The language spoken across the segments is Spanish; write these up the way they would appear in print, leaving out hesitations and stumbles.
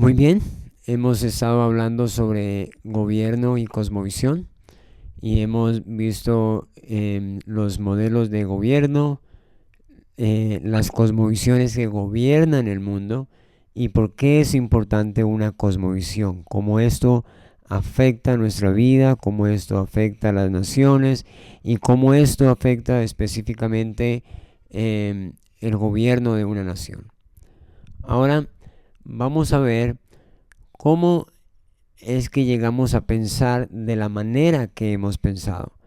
Muy bien, hemos estado hablando sobre gobierno y cosmovisión y hemos visto los modelos de gobierno, las cosmovisiones que gobiernan el mundo y por qué es importante una cosmovisión, cómo esto afecta nuestra vida, cómo esto afecta a las naciones y cómo esto afecta específicamente el gobierno de una nación. Ahora vamos a ver cómo es que llegamos a pensar de la manera que hemos pensado.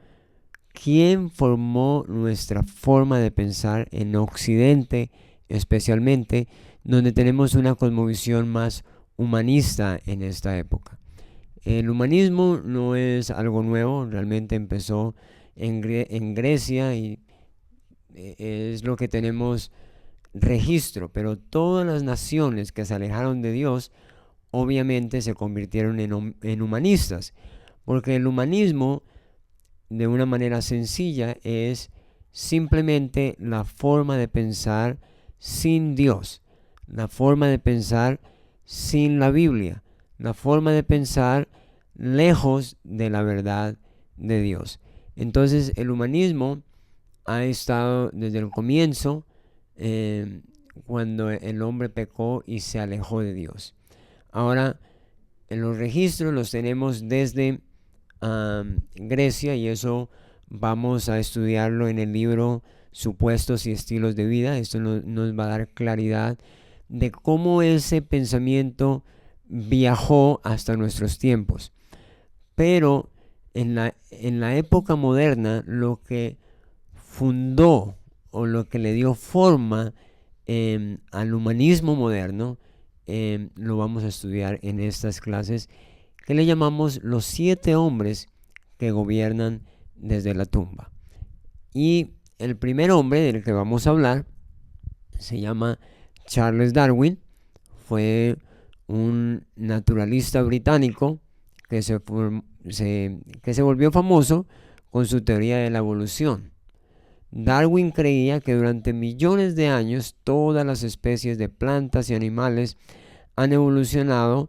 ¿Quién formó nuestra forma de pensar en Occidente, especialmente, donde tenemos una cosmovisión más humanista en esta época? El humanismo no es algo nuevo, realmente empezó en Grecia y es lo que tenemos registro, pero todas las naciones que se alejaron de Dios obviamente se convirtieron en humanistas, porque el humanismo, de una manera sencilla, es simplemente la forma de pensar sin Dios, la forma de pensar sin la Biblia, la forma de pensar lejos de la verdad de Dios. Entonces el humanismo ha estado desde el comienzo, eh, cuando el hombre pecó y se alejó de Dios. Ahora, en los registros los tenemos desde Grecia, y eso vamos a estudiarlo en el libro Supuestos y Estilos de Vida. Esto nos va a dar claridad de cómo ese pensamiento viajó hasta nuestros tiempos. Pero en la época moderna, lo que fundó o lo que le dio forma al humanismo moderno, lo vamos a estudiar en estas clases que le llamamos los 7 hombres que gobiernan desde la tumba. Y el primer hombre del que vamos a hablar se llama Charles Darwin. Fue un naturalista británico que se volvió famoso con su teoría de la evolución. Darwin creía que durante millones de años todas las especies de plantas y animales han evolucionado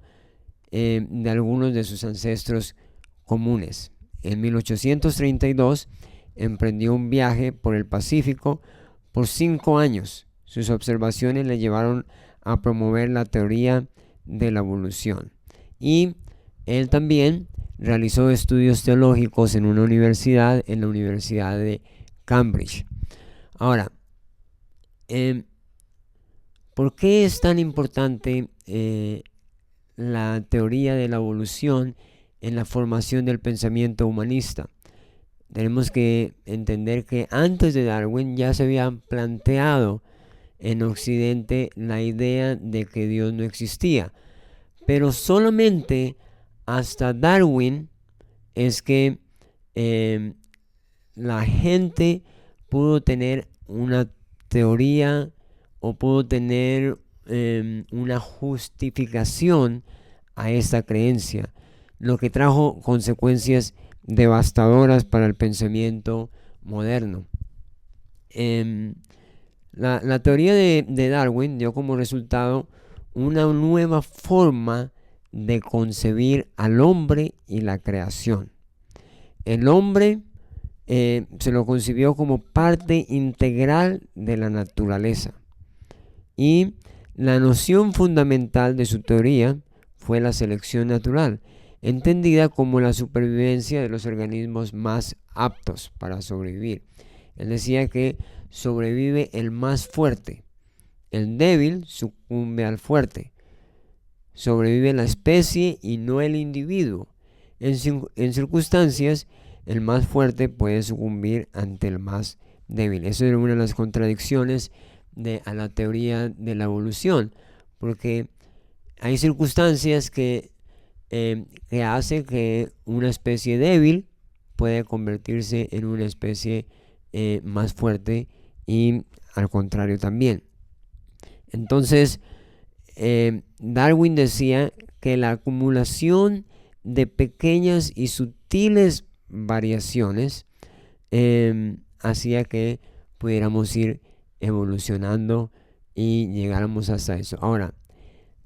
de algunos de sus ancestros comunes. En 1832 emprendió un viaje por el Pacífico por 5 años. Sus observaciones le llevaron a promover la teoría de la evolución. Y él también realizó estudios teológicos en una universidad, en la Universidad de Cambridge. Ahora, ¿por qué es tan importante la teoría de la evolución en la formación del pensamiento humanista? Tenemos que entender que antes de Darwin ya se había planteado en Occidente la idea de que Dios no existía, pero solamente hasta Darwin es que la gente pudo tener una teoría o pudo tener una justificación a esta creencia, lo que trajo consecuencias devastadoras para el pensamiento moderno. La teoría de Darwin dio como resultado una nueva forma de concebir al hombre y la creación. El hombre se lo concibió como parte integral de la naturaleza, y la noción fundamental de su teoría fue la selección natural, entendida como la supervivencia de los organismos más aptos para sobrevivir. Él decía que sobrevive el más fuerte, el débil sucumbe al fuerte, sobrevive la especie y no el individuo. En circunstancias, el más fuerte puede sucumbir ante el más débil. Eso era una de las contradicciones a la teoría de la evolución, porque hay circunstancias que hace que una especie débil puede convertirse en una especie más fuerte, y al contrario también. Entonces, Darwin decía que la acumulación de pequeñas y sutiles variaciones hacía que pudiéramos ir evolucionando y llegáramos hasta eso. Ahora,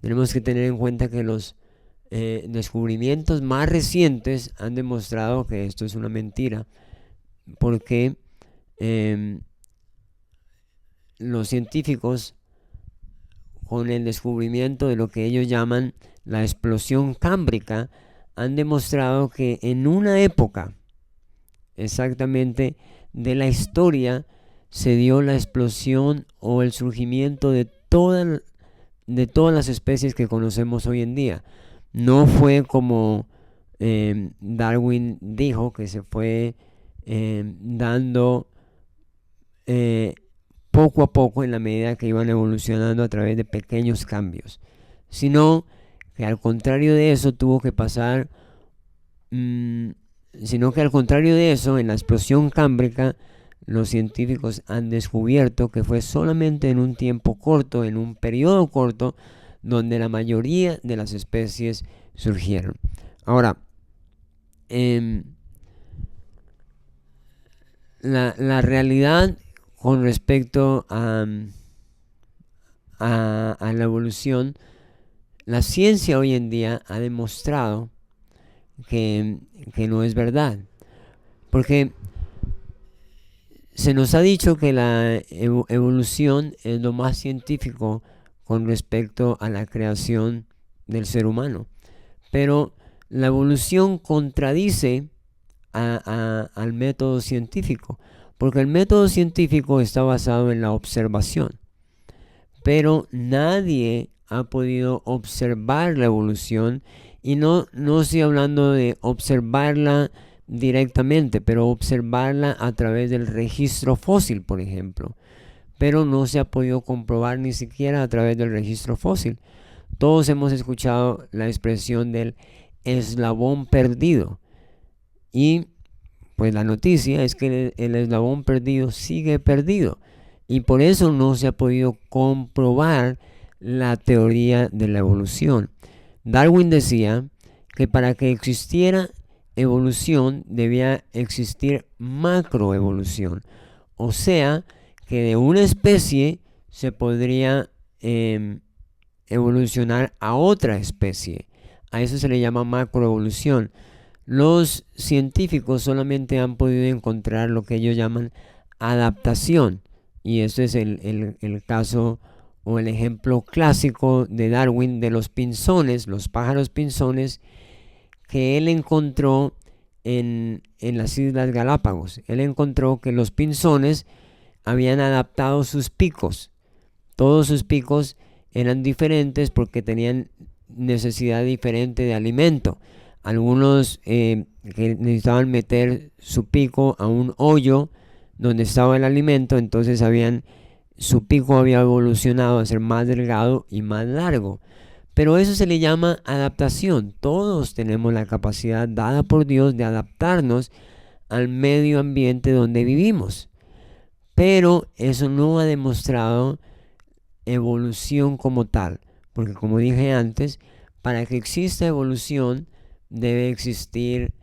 Tenemos que tener en cuenta que los descubrimientos más recientes han demostrado que esto es una mentira, porque los científicos, con el descubrimiento de lo que ellos llaman la explosión cámbrica, han demostrado que en una época exactamente de la historia se dio la explosión o el surgimiento de todas las especies que conocemos hoy en día. No fue como Darwin dijo, que se fue dando poco a poco en la medida que iban evolucionando a través de pequeños cambios, sino que al contrario de eso tuvo que pasar, sino que al contrario de eso, en la explosión cámbrica, los científicos han descubierto que fue solamente en un tiempo corto, en un periodo corto, donde la mayoría de las especies surgieron. Ahora, la realidad con respecto a la evolución, la ciencia hoy en día ha demostrado que no es verdad, porque se nos ha dicho que la evolución es lo más científico con respecto a la creación del ser humano, pero la evolución contradice al método científico, porque el método científico está basado en la observación, pero nadie ha podido observar la evolución, y no estoy hablando de observarla directamente, pero observarla a través del registro fósil, por ejemplo. Pero no se ha podido comprobar ni siquiera a través del registro fósil. Todos hemos escuchado la expresión del eslabón perdido, y pues la noticia es que el eslabón perdido sigue perdido, y por eso no se ha podido comprobar la teoría de la evolución. Darwin decía que para que existiera evolución debía existir macroevolución, o sea que de una especie se podría evolucionar a otra especie. A eso se le llama macroevolución. Los científicos solamente han podido encontrar lo que ellos llaman adaptación, y este es el caso o el ejemplo clásico de Darwin de los pinzones, los pájaros pinzones, que él encontró en las Islas Galápagos. Él encontró que los pinzones habían adaptado sus picos. Todos sus picos eran diferentes porque tenían necesidad diferente de alimento. Algunos que necesitaban meter su pico a un hoyo donde estaba el alimento, entonces su pico había evolucionado a ser más delgado y más largo. Pero eso se le llama adaptación. Todos tenemos la capacidad dada por Dios de adaptarnos al medio ambiente donde vivimos. Pero eso no ha demostrado evolución como tal, porque como dije antes, para que exista evolución debe existir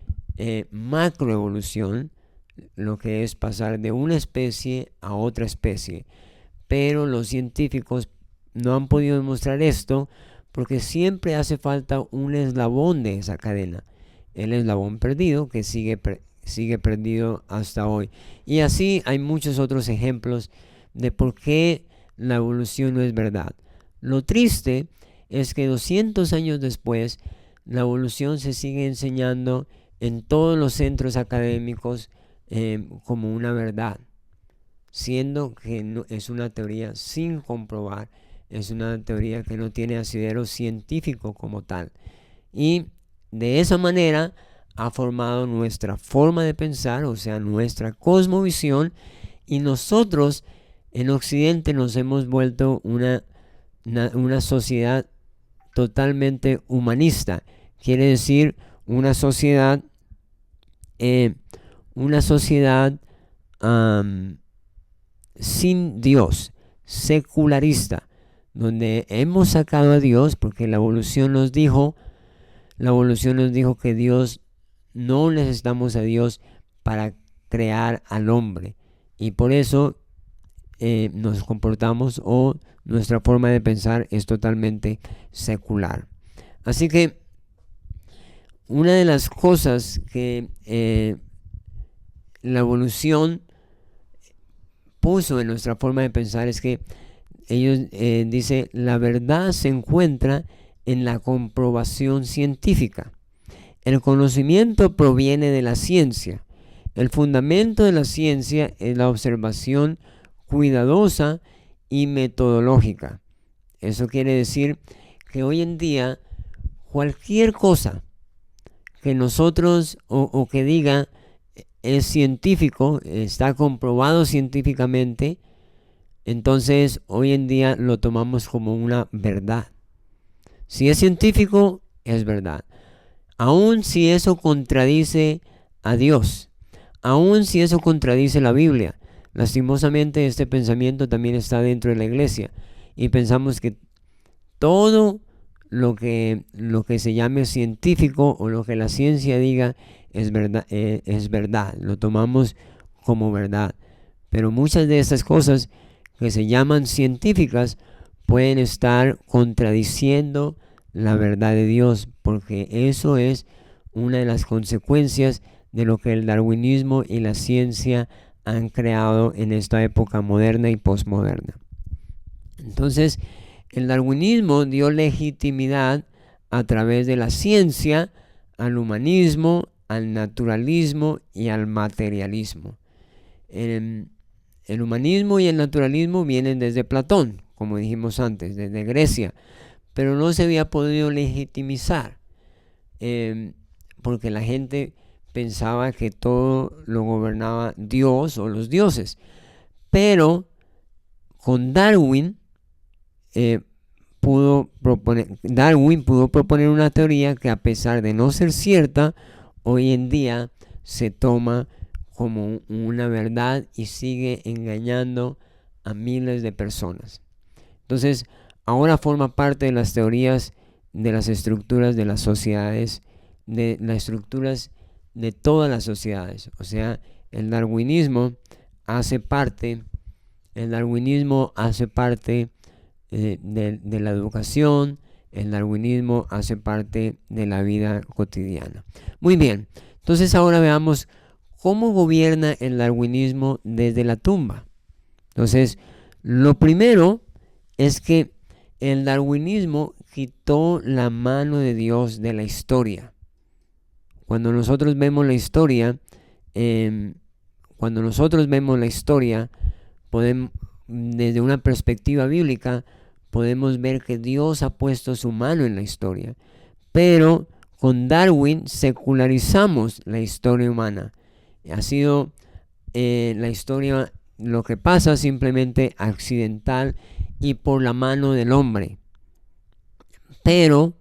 macroevolución, lo que es pasar de una especie a otra especie. Pero los científicos no han podido demostrar esto, porque siempre hace falta un eslabón de esa cadena, el eslabón perdido, que sigue perdido hasta hoy. Y así hay muchos otros ejemplos de por qué la evolución no es verdad. Lo triste es que 200 años después, la evolución se sigue enseñando en todos los centros académicos como una verdad, siendo que no, es una teoría sin comprobar, es una teoría que no tiene asidero científico como tal. Y de esa manera ha formado nuestra forma de pensar, o sea, nuestra cosmovisión, y nosotros en Occidente nos hemos vuelto una sociedad totalmente humanista. Quiere decir una sociedad sin Dios, secularista, donde hemos sacado a Dios, porque la evolución nos dijo que Dios, no necesitamos a Dios para crear al hombre, y por eso nos comportamos, o nuestra forma de pensar es totalmente secular. Así que una de las cosas que la evolución puso en nuestra forma de pensar es que ellos dicen, la verdad se encuentra en la comprobación científica. El conocimiento proviene de la ciencia. El fundamento de la ciencia es la observación cuidadosa y metodológica. Eso quiere decir que hoy en día cualquier cosa que nosotros o que diga es científico, está comprobado científicamente, entonces hoy en día lo tomamos como una verdad. Si es científico, es verdad. Aun si eso contradice a Dios, aun si eso contradice la Biblia. Lastimosamente este pensamiento también está dentro de la iglesia y pensamos que todo lo que se llame científico o lo que la ciencia diga es verdad, lo tomamos como verdad. Pero muchas de estas cosas que se llaman científicas pueden estar contradiciendo la verdad de Dios, porque eso es una de las consecuencias de lo que el darwinismo y la ciencia han creado en esta época moderna y posmoderna. Entonces, el darwinismo dio legitimidad a través de la ciencia al humanismo, al naturalismo y al materialismo. El humanismo y el naturalismo vienen desde Platón, como dijimos antes, desde Grecia, pero no se había podido legitimizar porque la gente pensaba que todo lo gobernaba Dios o los dioses. Pero con Darwin pudo proponer una teoría que, a pesar de no ser cierta, hoy en día se toma como una verdad y sigue engañando a miles de personas. Entonces, ahora forma parte de las teorías de las estructuras de las sociedades, de las estructuras de todas las sociedades. O sea, el darwinismo hace parte de la educación, el darwinismo hace parte de la vida cotidiana. Muy bien, entonces ahora veamos cómo gobierna el darwinismo desde la tumba. Entonces, lo primero es que el darwinismo quitó la mano de Dios de la historia. Cuando nosotros vemos la historia, podemos, desde una perspectiva bíblica, podemos ver que Dios ha puesto su mano en la historia. Pero con Darwin secularizamos la historia humana. Ha sido la historia, lo que pasa, simplemente accidental y por la mano del hombre. Pero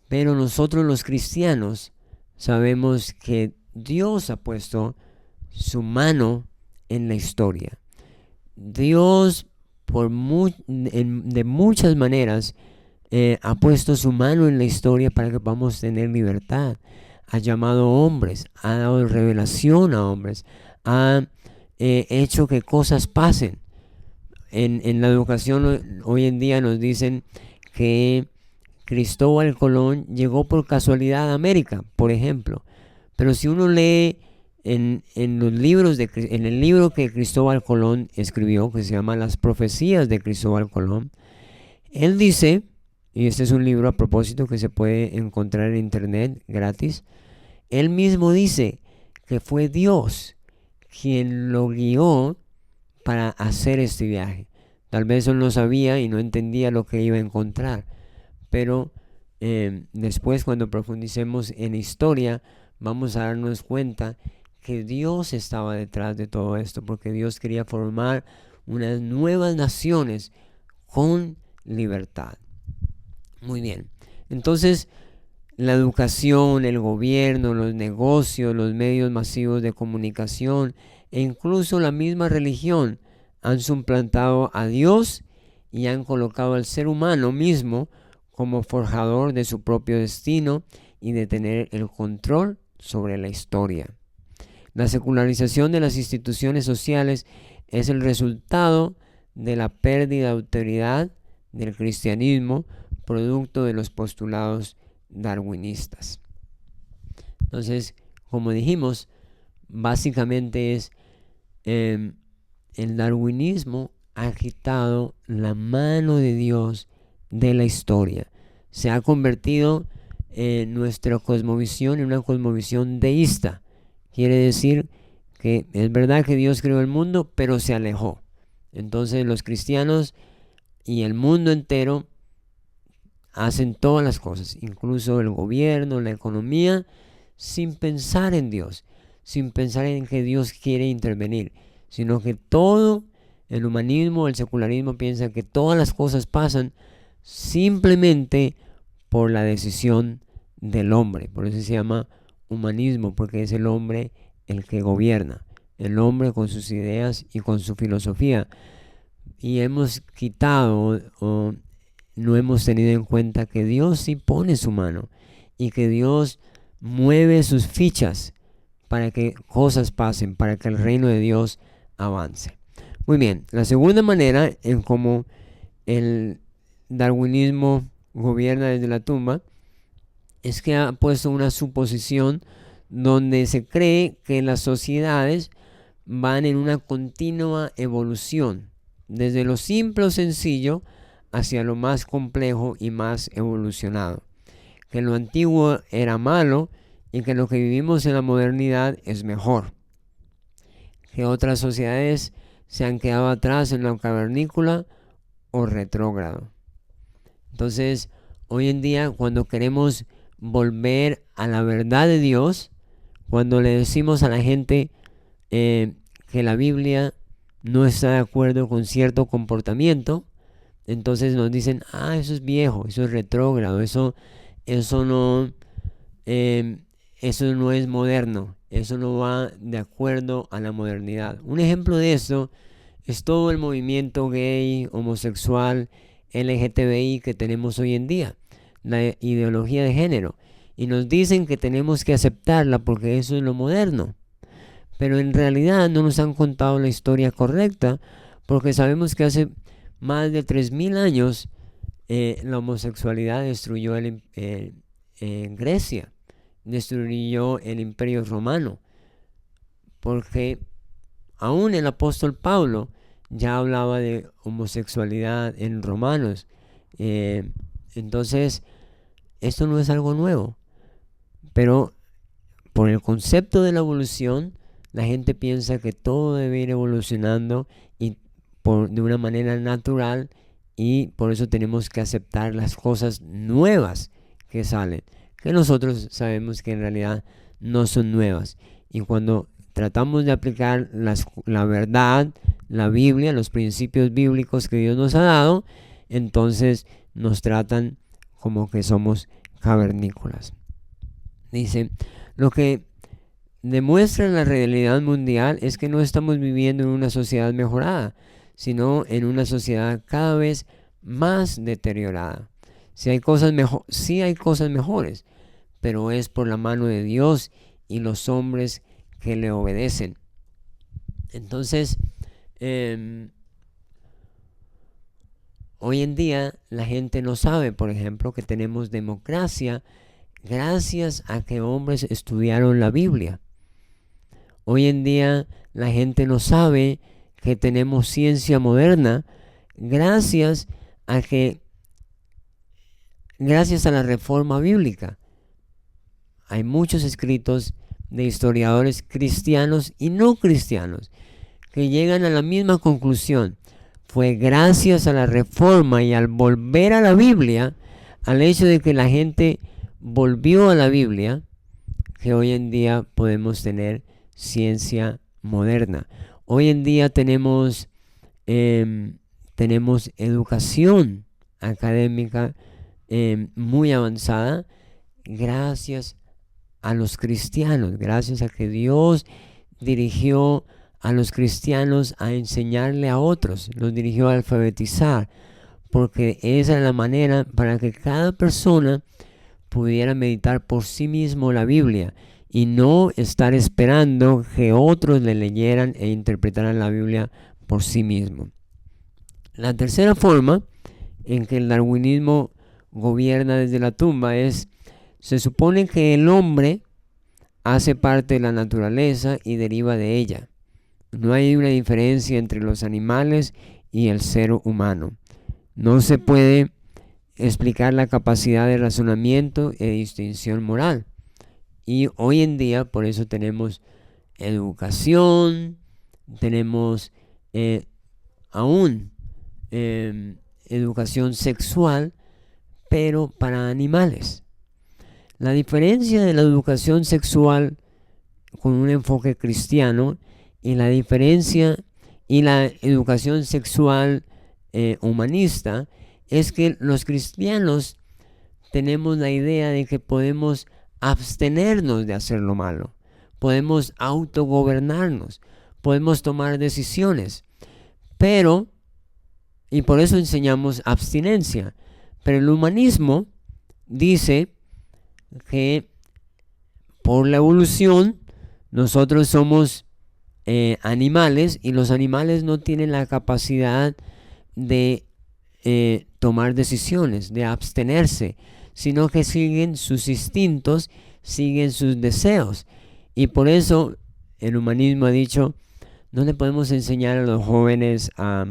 nosotros los cristianos sabemos que Dios ha puesto su mano en la historia. Dios de muchas maneras ha puesto su mano en la historia para que podamos tener libertad. Ha llamado hombres, ha dado revelación a hombres, ha hecho que cosas pasen. En la educación hoy en día nos dicen que Cristóbal Colón llegó por casualidad a América, por ejemplo. Pero si uno lee en el libro que Cristóbal Colón escribió, que se llama Las Profecías de Cristóbal Colón, él dice, y este es un libro a propósito que se puede encontrar en internet gratis, él mismo dice que fue Dios quien lo guió para hacer este viaje. Tal vez él no sabía y no entendía lo que iba a encontrar, pero después, cuando profundicemos en historia, vamos a darnos cuenta que Dios estaba detrás de todo esto, porque Dios quería formar unas nuevas naciones con libertad. Muy bien, entonces la educación, el gobierno, los negocios, los medios masivos de comunicación e incluso la misma religión han suplantado a Dios y han colocado al ser humano mismo como forjador de su propio destino y de tener el control sobre la historia. La secularización de las instituciones sociales es el resultado de la pérdida de autoridad del cristianismo, producto de los postulados darwinistas. Entonces, como dijimos, básicamente es el darwinismo ha quitado la mano de Dios de la historia. Se ha convertido nuestra cosmovisión en una cosmovisión deísta. Quiere decir que es verdad que Dios creó el mundo, pero se alejó. Entonces los cristianos y el mundo entero hacen todas las cosas, incluso el gobierno, la economía, sin pensar en Dios, sin pensar en que Dios quiere intervenir, sino que todo el humanismo, el secularismo piensa que todas las cosas pasan simplemente por la decisión del hombre. Por eso se llama humanismo, porque es el hombre el que gobierna, el hombre con sus ideas y con su filosofía. Y hemos quitado o no hemos tenido en cuenta que Dios sí pone su mano y que Dios mueve sus fichas para que cosas pasen, para que el reino de Dios avance. Muy bien, la segunda manera en cómo el darwinismo gobierna desde la tumba es que ha puesto una suposición donde se cree que las sociedades van en una continua evolución, desde lo simple o sencillo hacia lo más complejo y más evolucionado. Que lo antiguo era malo y que lo que vivimos en la modernidad es mejor. Que otras sociedades se han quedado atrás en la cavernícola o retrógrado. Entonces, hoy en día, cuando queremos volver a la verdad de Dios, cuando le decimos a la gente que la Biblia no está de acuerdo con cierto comportamiento, entonces nos dicen, eso es viejo, eso es retrógrado, eso no es moderno, eso no va de acuerdo a la modernidad. Un ejemplo de eso es todo el movimiento gay, homosexual, LGTBI que tenemos hoy en día, la ideología de género, y nos dicen que tenemos que aceptarla porque eso es lo moderno, pero en realidad no nos han contado la historia correcta, porque sabemos que hace más de 3000 años la homosexualidad destruyó Grecia, destruyó el Imperio Romano, porque aún el apóstol Pablo ya hablaba de homosexualidad en Romanos. Entonces, esto no es algo nuevo, pero por el concepto de la evolución, la gente piensa que todo debe ir evolucionando y de una manera natural, y por eso tenemos que aceptar las cosas nuevas que salen, que nosotros sabemos que en realidad no son nuevas. Y cuando tratamos de aplicar la verdad, la Biblia, los principios bíblicos que Dios nos ha dado, entonces nos tratan como que somos cavernícolas. Dice, lo que demuestra la realidad mundial es que no estamos viviendo en una sociedad mejorada, sino en una sociedad cada vez más deteriorada. Sí hay cosas mejores, pero es por la mano de Dios y los hombres que le obedecen. Entonces, hoy en día la gente no sabe, por ejemplo, que tenemos democracia gracias a que hombres estudiaron la Biblia. Hoy en día la gente no sabe que tenemos ciencia moderna gracias a la reforma bíblica. Hay muchos escritos de historiadores cristianos y no cristianos que llegan a la misma conclusión. Fue gracias a la reforma y al volver a la Biblia, al hecho de que la gente volvió a la Biblia, que hoy en día podemos tener ciencia moderna. Hoy en día tenemos educación académica muy avanzada gracias a los cristianos, gracias a que Dios dirigió a los cristianos a enseñarle a otros, los dirigió a alfabetizar, porque esa es la manera para que cada persona pudiera meditar por sí mismo la Biblia y no estar esperando que otros le leyeran e interpretaran la Biblia por sí mismo. La tercera forma en que el darwinismo gobierna desde la tumba se supone que el hombre hace parte de la naturaleza y deriva de ella. No hay una diferencia entre los animales y el ser humano. No se puede explicar la capacidad de razonamiento y distinción moral. Y hoy en día por eso tenemos educación, tenemos aún educación sexual, pero para animales. La diferencia de la educación sexual con un enfoque cristiano y la diferencia y la educación sexual humanista es que los cristianos tenemos la idea de que podemos abstenernos de hacer lo malo, podemos autogobernarnos, podemos tomar decisiones, y por eso enseñamos abstinencia. Pero el humanismo dice que por la evolución nosotros somos animales y los animales no tienen la capacidad de tomar decisiones, de abstenerse, sino que siguen sus instintos, siguen sus deseos. Y por eso el humanismo ha dicho, no le podemos enseñar a los jóvenes a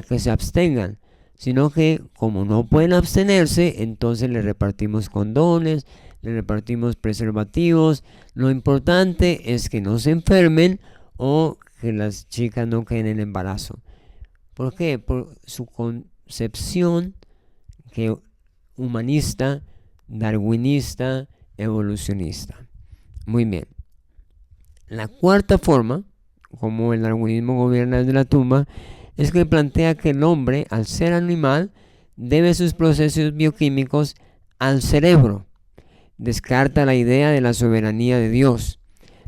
que se abstengan, sino que como no pueden abstenerse, entonces le repartimos condones, le repartimos preservativos. Lo importante es que no se enfermen o que las chicas no queden en embarazo. ¿Por qué? Por su concepción humanista, darwinista, evolucionista. Muy bien. La cuarta forma, como el darwinismo gobierna desde la tumba, es que plantea que el hombre, al ser animal, debe sus procesos bioquímicos al cerebro. Descarta la idea de la soberanía de Dios,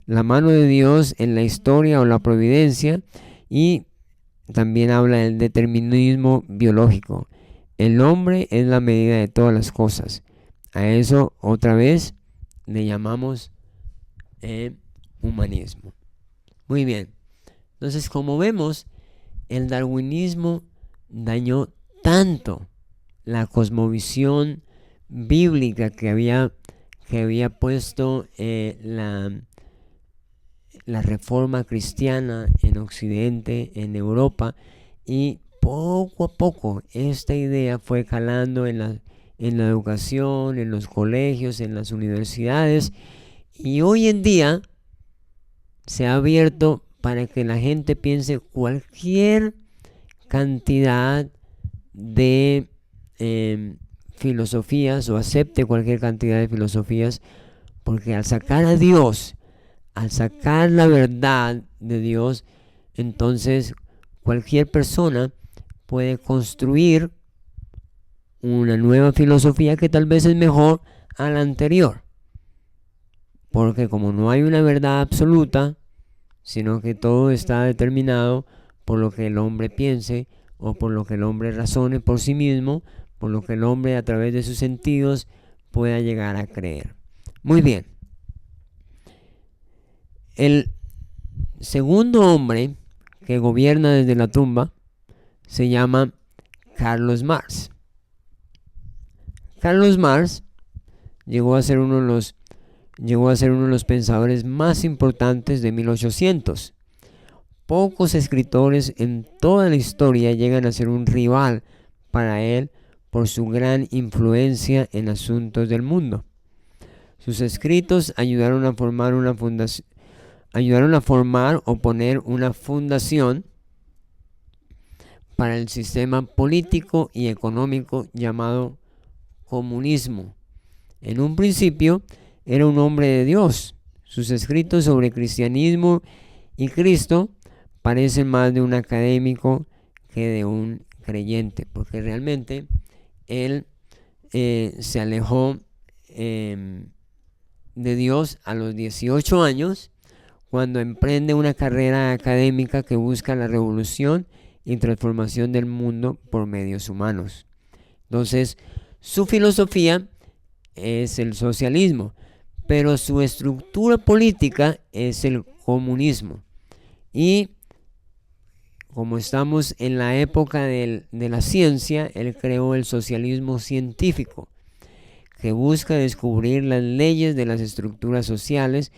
la mano de Dios en la historia o la providencia, y también habla del determinismo biológico. El hombre es la medida de todas las cosas. A eso otra vez le llamamos humanismo. Muy bien. Entonces, como vemos, el darwinismo dañó tanto la cosmovisión bíblica que había puesto la reforma cristiana en Occidente, en Europa, y poco a poco esta idea fue calando en la educación, en los colegios, en las universidades, y hoy en día se ha abierto para que la gente piense cualquier cantidad de filosofías o acepte cualquier cantidad de filosofías, porque al sacar a Dios, al sacar la verdad de Dios, entonces cualquier persona puede construir una nueva filosofía que tal vez es mejor a la anterior, porque como no hay una verdad absoluta, sino que todo está determinado por lo que el hombre piense o por lo que el hombre razone por sí mismo, por lo que el hombre a través de sus sentidos pueda llegar a creer. Muy bien. El segundo hombre que gobierna desde la tumba se llama Carlos Marx. Carlos Marx llegó a ser uno de los pensadores más importantes de 1800. Pocos escritores en toda la historia llegan a ser un rival para él por su gran influencia en asuntos del mundo. Sus escritos ayudaron a formar o poner una fundación para el sistema político y económico llamado comunismo. En un principio era un hombre de Dios. Sus escritos sobre cristianismo y Cristo parecen más de un académico que de un creyente, porque realmente él se alejó de Dios a los 18 años, cuando emprende una carrera académica que busca la revolución y transformación del mundo por medios humanos. Entonces, su filosofía es el socialismo, pero su estructura política es el comunismo. Y como estamos en la época de la ciencia, él creó el socialismo científico, que busca descubrir las leyes de las estructuras sociales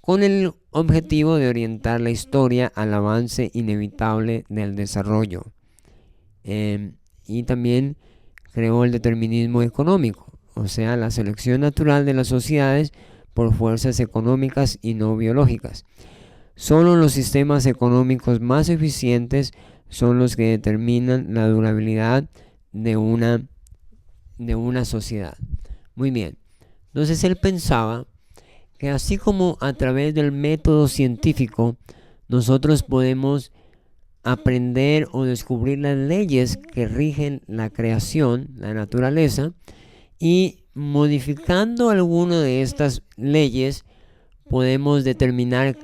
con el objetivo de orientar la historia al avance inevitable del desarrollo. Y también creó el determinismo económico, o sea, la selección natural de las sociedades por fuerzas económicas y no biológicas. Solo los sistemas económicos más eficientes son los que determinan la durabilidad de una sociedad. Muy bien. Entonces él pensaba que así como a través del método científico nosotros podemos aprender o descubrir las leyes que rigen la creación, la naturaleza, y modificando alguna de estas leyes podemos determinar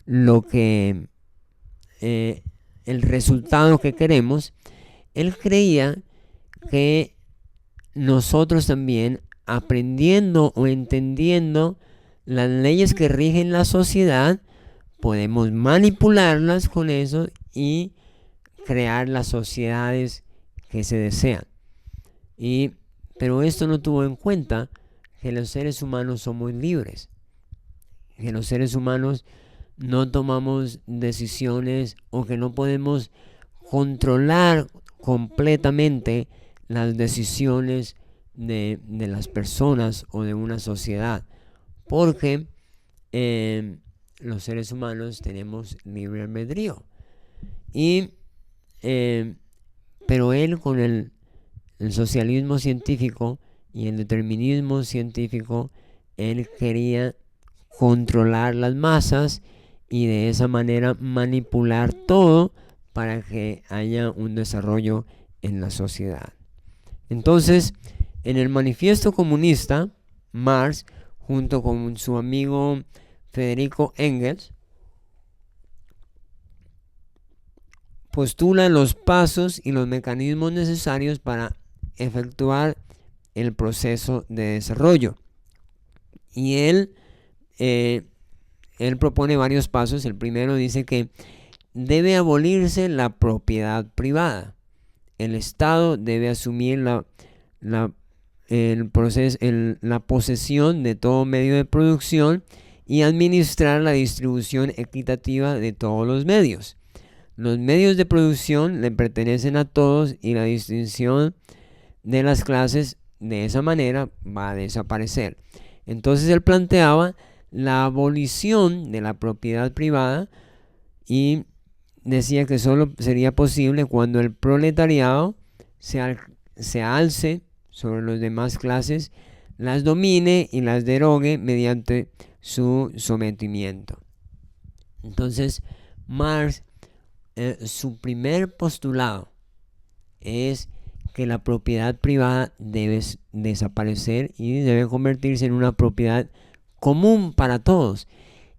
lo que el resultado que queremos. Él creía que nosotros también, aprendiendo o entendiendo las leyes que rigen la sociedad, podemos manipularlas con eso y crear las sociedades que se desean. Pero esto no tuvo en cuenta que los seres humanos somos libres, que los seres humanos no tomamos decisiones o que no podemos controlar completamente las decisiones de las personas o de una sociedad, porque los seres humanos tenemos libre albedrío. Pero él, con el socialismo científico y el determinismo científico, él quería controlar las masas y de esa manera manipular todo para que haya un desarrollo en la sociedad. Entonces, en el Manifiesto Comunista, Marx, junto con su amigo Federico Engels, postula los pasos y los mecanismos necesarios para efectuar el proceso de desarrollo. Y él propone varios pasos. El primero dice que debe abolirse la propiedad privada. El Estado debe asumir la posesión de todo medio de producción y administrar la distribución equitativa de todos los medios. Los medios de producción le pertenecen a todos y la distinción de las clases de esa manera va a desaparecer. Entonces él planteaba la abolición de la propiedad privada y decía que solo sería posible cuando el proletariado se alce sobre las demás clases, las domine y las derogue mediante su sometimiento. Entonces, Marx, su primer postulado es que la propiedad privada debe desaparecer y debe convertirse en una propiedad común para todos,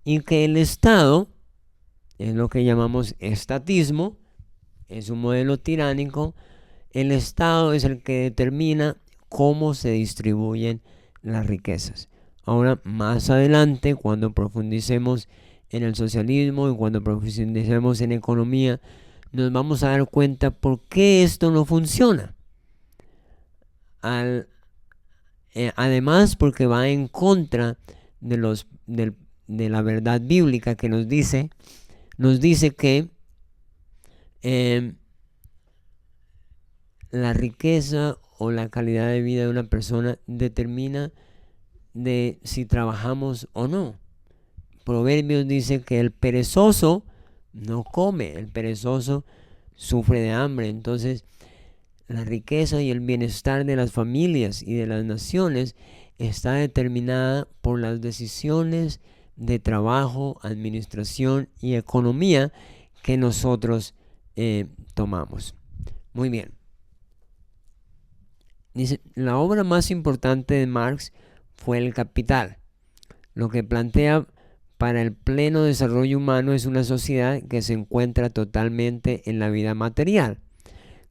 y que el Estado es lo que llamamos estatismo, es un modelo tiránico. El Estado es el que determina cómo se distribuyen las riquezas. Ahora, más adelante, cuando profundicemos en el socialismo y cuando profundicemos en economía, nos vamos a dar cuenta por qué esto no funciona. Además, porque va en contra de la verdad bíblica, que nos dice que la riqueza o la calidad de vida de una persona determina de si trabajamos o no. Proverbios dice que el perezoso no come, el perezoso sufre de hambre. Entonces, la riqueza y el bienestar de las familias y de las naciones está determinada por las decisiones de trabajo, administración y economía que nosotros tomamos. Muy bien. Dice, la obra más importante de Marx fue El Capital. Lo que plantea para el pleno desarrollo humano es una sociedad que se encuentra totalmente en la vida material,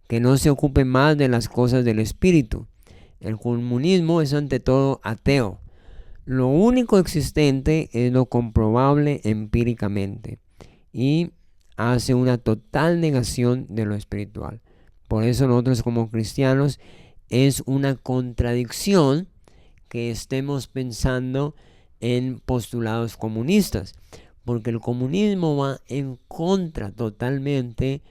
que no se ocupe más de las cosas del espíritu. El comunismo es ante todo ateo. Lo único existente es lo comprobable empíricamente y hace una total negación de lo espiritual. Por eso nosotros como cristianos es una contradicción que estemos pensando en postulados comunistas, porque el comunismo va en contra totalmente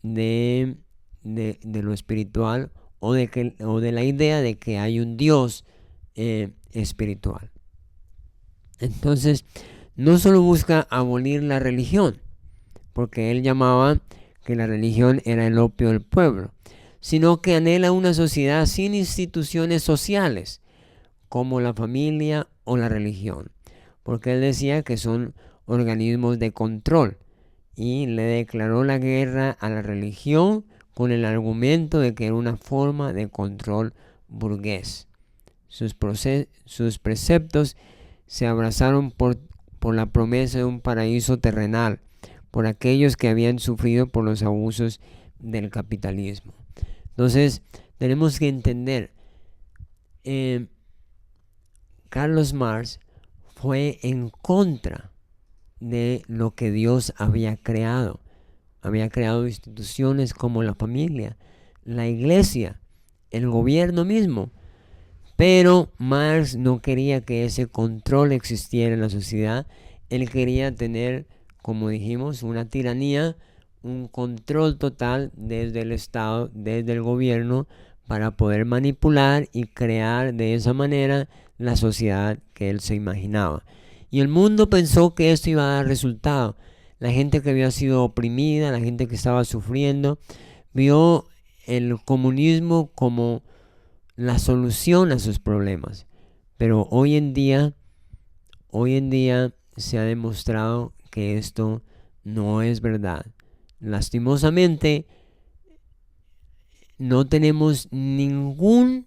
de lo espiritual o de la idea de que hay un Dios espiritual. Entonces, no solo busca abolir la religión, porque él llamaba que la religión era el opio del pueblo, sino que anhela una sociedad sin instituciones sociales, como la familia o la religión, porque él decía que son organismos de control y le declaró la guerra a la religión con el argumento de que era una forma de control burgués. Sus preceptos se abrazaron por la promesa de un paraíso terrenal, por aquellos que habían sufrido por los abusos del capitalismo. Entonces, tenemos que entender, Carlos Marx fue en contra de lo que Dios había creado. Había creado instituciones como la familia, la iglesia, el gobierno mismo. Pero Marx no quería que ese control existiera en la sociedad. Él quería tener, como dijimos, una tiranía, un control total desde el Estado, desde el gobierno, para poder manipular y crear de esa manera la sociedad que él se imaginaba. Y el mundo pensó que esto iba a dar resultado. La gente que había sido oprimida, la gente que estaba sufriendo, vio el comunismo como la solución a sus problemas. Pero hoy en día se ha demostrado que esto no es verdad. Lastimosamente, no tenemos ningún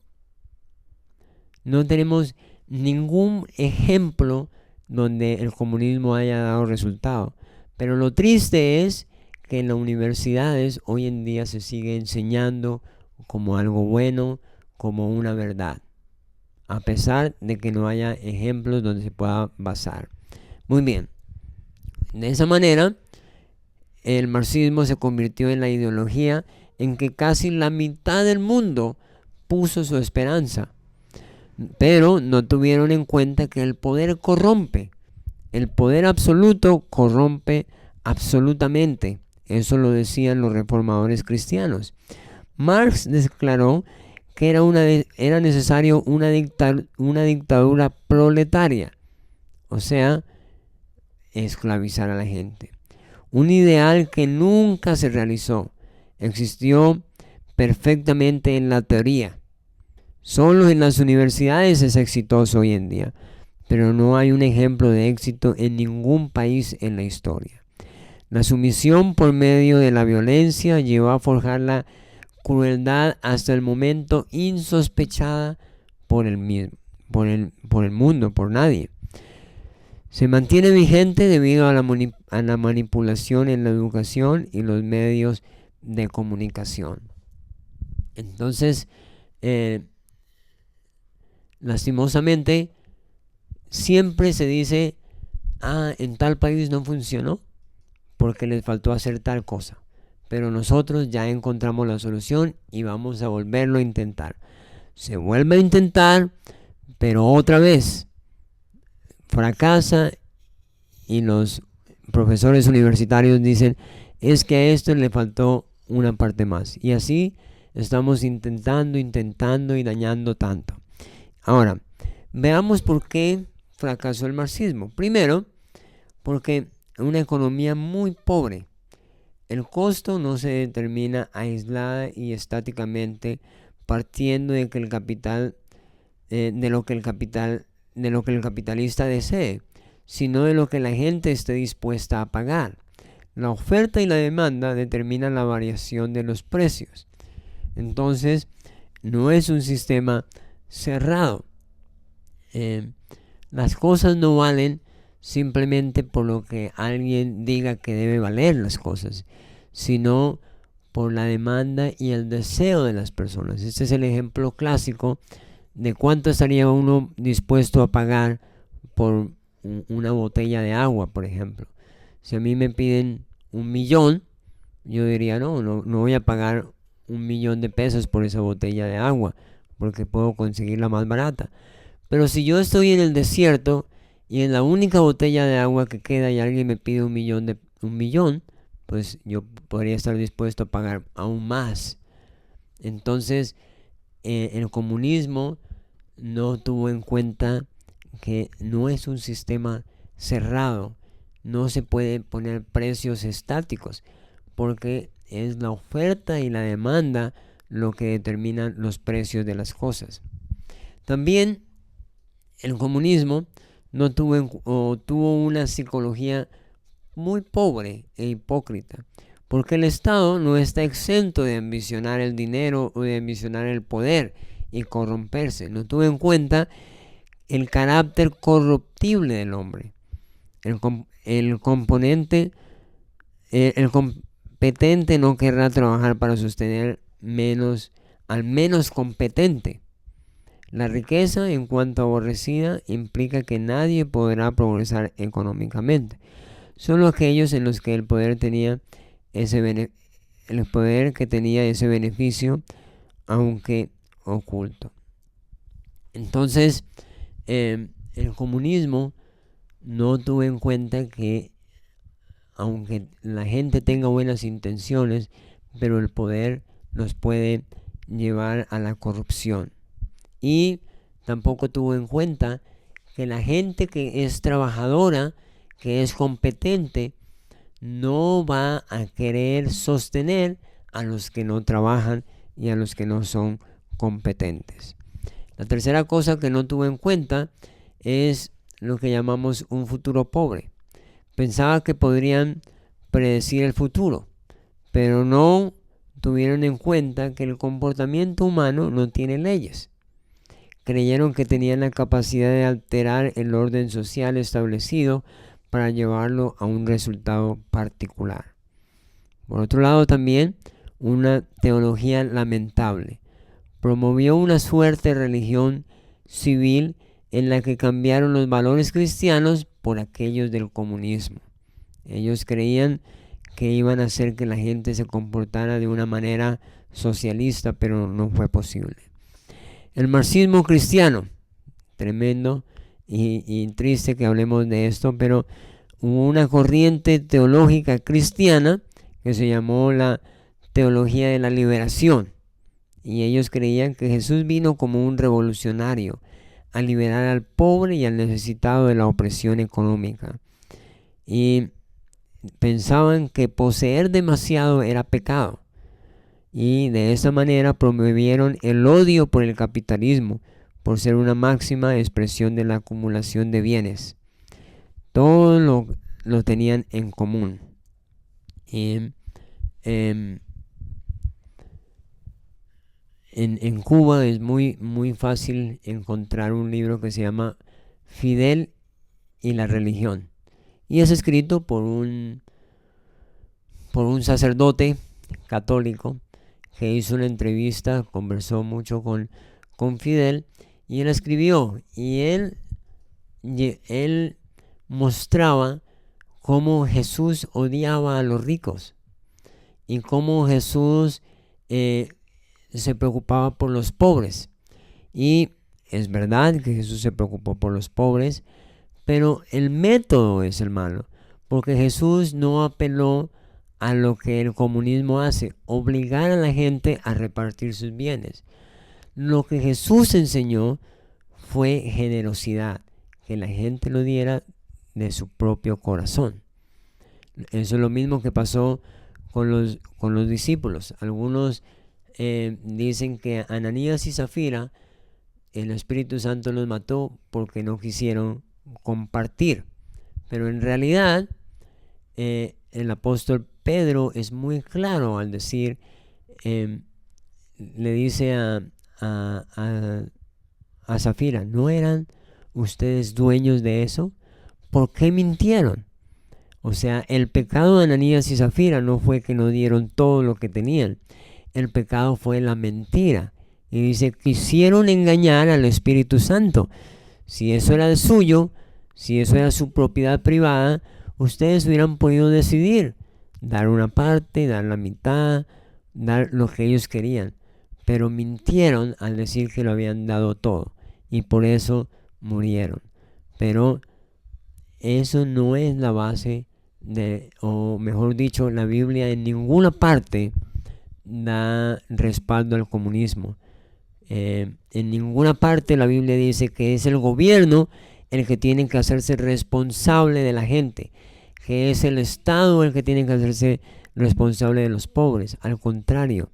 ejemplo donde el comunismo haya dado resultado. Pero lo triste es que en las universidades hoy en día se sigue enseñando como algo bueno, como una verdad, a pesar de que no haya ejemplos donde se pueda basar. Muy bien, de esa manera el marxismo se convirtió en la ideología en que casi la mitad del mundo puso su esperanza, pero no tuvieron en cuenta que el poder corrompe. El poder absoluto corrompe absolutamente. Eso lo decían los reformadores cristianos. Marx declaró que era necesario una dictadura proletaria, o sea, esclavizar a la gente. Un ideal que nunca se realizó. Existió perfectamente en la teoría. Solo en las universidades es exitoso hoy en día, pero no hay un ejemplo de éxito en ningún país en la historia. La sumisión por medio de la violencia llevó a forjar la crueldad hasta el momento insospechada por el mundo, por nadie. Se mantiene vigente debido a la manipulación en la educación y los medios de comunicación. Entonces, lastimosamente, siempre se dice, en tal país no funcionó porque les faltó hacer tal cosa. Pero nosotros ya encontramos la solución y vamos a volverlo a intentar. Se vuelve a intentar, pero otra vez fracasa y los profesores universitarios dicen, es que a esto le faltó una parte más. Y así estamos intentando y dañando tanto. Ahora, veamos por qué fracasó el marxismo. Primero, porque una economía muy pobre. El costo no se determina aislada y estáticamente partiendo de que el capital, de lo que el capitalista desee, sino de lo que la gente esté dispuesta a pagar. La oferta y la demanda determinan la variación de los precios. Entonces, no es un sistema cerrado. Las cosas no valen simplemente por lo que alguien diga que debe valer las cosas, sino por la demanda y el deseo de las personas. Este es el ejemplo clásico de cuánto estaría uno dispuesto a pagar por una botella de agua, por ejemplo. Si a mí me piden 1 millón, yo diría, no voy a pagar 1 millón de pesos por esa botella de agua, porque puedo conseguirla más barata. Pero si yo estoy en el desierto y en la única botella de agua que queda y alguien me pide 1 millón, pues yo podría estar dispuesto a pagar aún más. Entonces, el comunismo no tuvo en cuenta que no es un sistema cerrado, no se puede poner precios estáticos, porque es la oferta y la demanda lo que determinan los precios de las cosas. También el comunismo no tuvo una psicología muy pobre e hipócrita, porque el Estado no está exento de ambicionar el dinero o de ambicionar el poder y corromperse. No tuvo en cuenta el carácter corruptible del hombre. El competente no querrá trabajar para sostener al menos competente. La riqueza, en cuanto aborrecida, implica que nadie podrá progresar económicamente. Solo aquellos en los que el poder tenía ese beneficio, aunque oculto. Entonces, el comunismo no tuvo en cuenta que aunque la gente tenga buenas intenciones, pero el poder los puede llevar a la corrupción. Y tampoco tuvo en cuenta que la gente que es trabajadora, que es competente, no va a querer sostener a los que no trabajan y a los que no son competentes. La tercera cosa que no tuvo en cuenta es lo que llamamos un futuro pobre. Pensaba que podrían predecir el futuro, pero no tuvieron en cuenta que el comportamiento humano no tiene leyes. Creyeron que tenían la capacidad de alterar el orden social establecido para llevarlo a un resultado particular. Por otro lado, también una teología lamentable. Promovió una suerte de religión civil en la que cambiaron los valores cristianos por aquellos del comunismo. Ellos creían que iban a hacer que la gente se comportara de una manera socialista, pero no fue posible. El marxismo cristiano, tremendo y triste que hablemos de esto, pero hubo una corriente teológica cristiana que se llamó la teología de la liberación, y ellos creían que Jesús vino como un revolucionario a liberar al pobre y al necesitado de la opresión económica, y pensaban que poseer demasiado era pecado, y de esa manera promovieron el odio por el capitalismo, por ser una máxima expresión de la acumulación de bienes. Todo lo tenían en común. En Cuba es muy fácil encontrar un libro que se llama Fidel y la religión, y es escrito por un sacerdote católico que hizo una entrevista, conversó mucho con Fidel, y él escribió, y él mostraba cómo Jesús odiaba a los ricos y cómo Jesús se preocupaba por los pobres. Y es verdad que Jesús se preocupó por los pobres, pero el método es el malo, porque Jesús no apeló a lo que el comunismo hace, obligar a la gente a repartir sus bienes. Lo que Jesús enseñó fue generosidad, que la gente lo diera de su propio corazón. Eso es lo mismo que pasó con los discípulos. Algunos dicen que Ananías y Zafira, el Espíritu Santo los mató porque no quisieron compartir. Pero en realidad, el apóstol Pedro es muy claro al decir, le dice a Zafira, ¿no eran ustedes dueños de eso? ¿Por qué mintieron? O sea, el pecado de Ananías y Zafira no fue que no dieron todo lo que tenían. El pecado fue la mentira. Y dice, quisieron engañar al Espíritu Santo. Si eso era suyo, si eso era su propiedad privada, ustedes hubieran podido decidir dar una parte, dar la mitad, dar lo que ellos querían. Pero mintieron al decir que lo habían dado todo. Y por eso murieron. Pero eso no es la base o mejor dicho, la Biblia en ninguna parte da respaldo al comunismo. En ninguna parte la Biblia dice que es el gobierno el que tiene que hacerse responsable de la gente, que es el Estado el que tiene que hacerse responsable de los pobres. Al contrario,